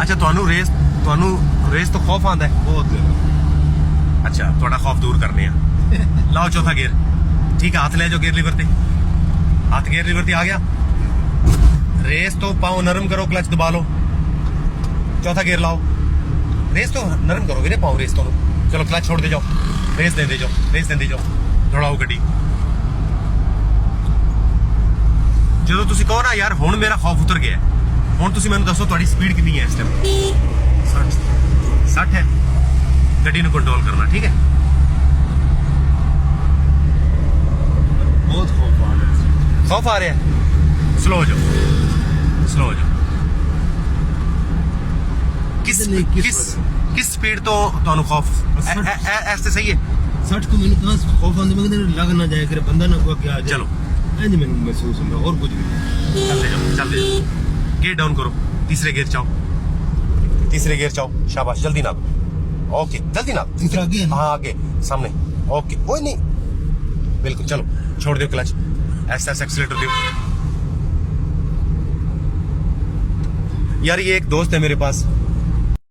अच्छा ਤੁਹਾਨੂੰ ਰੇਸ ਤੋਂ ਖੌਫ ਆਉਂਦਾ ਹੈ बहुत ज्यादा। ਅੱਛਾ ਤੁਹਾਡਾ ਖੌਫ ਦੂਰ ਕਰਨੇ ਆ ਲਾਓ ਚੌਥਾ ਗੇਅਰ ਠੀਕ ਹੈ ਹੱਥ ਲੈ ਜਾਓ ਗੇਅਰ ਲੀਵਰ ਤੇ ਹੱਥ ਗੇਅਰ ਲੀਵਰ ਤੇ ਆ ਗਿਆ ਰੇਸ ਤੋਂ ਪਾਓ ਨਰਮ ਕਰੋ ਕਲਚ ਦਬਾ ਲਓ ਚੌਥਾ ਗੇਅਰ ਲਾਓ ਰੇਸ ਤੋਂ ਨਰਮ ਕਰੋ ਵੀਰੇ ਪਾਓ ਰੇਸ ਤੋਂ ਚਲੋ ਕਲਚ ਛੋੜਦੇ ਜਾਓ ਰੇਸ ਦਿੰਦੇ ਜਾਓ ਦੌੜਾਓ ਗੱਡੀ ਜਦੋਂ ਤੁਸੀਂ ਕਹੋ ਨਾ ਯਾਰ ਹੁਣ ਮੇਰਾ ਖੌਫ ਉਤਰ ਗਿਆ ਹੁਣ ਤੁਸੀਂ ਮੈਨੂੰ ਦੱਸੋ ਤੁਹਾਡੀ ਸਪੀਡ ਕਿੰਨੀ ਹੈ ਇਸ ਟਾਈਮ 60 ਹੈ ਗੱਡੀ ਨੂੰ ਕੰਟਰੋਲ ਕਰਨਾ ਠੀਕ ਹੈ बहुत खौफ आ रहा है। ਖੌਫ ਆ ਰਿਹਾ ਸਲੋ ਜਾਓ ਕਿਸ ਸਪੀਡ ਤੋਂ ਤੁਹਾਨੂੰ ਖੌਫ ਐਸ ਤੇ ਸਹੀ ਹੈ 60 तो मैंने कहा खौफ आंदे में लग ना जाए करे बंदा ना को क्या आ जाए चलो इंज मैंने महसूस होता और कुछ नहीं चलते जाओ गियर डाउन करो तीसरे गियर चाओ शाबाश जल्दी ना ओके जल्दी ना तीसरा आगे है? हाँ आगे सामने ओके कोई नहीं बिल्कुल चलो छोड़ दो क्लच ऐसा एक्सीलेटर दो यार ये एक दोस्त है मेरे पास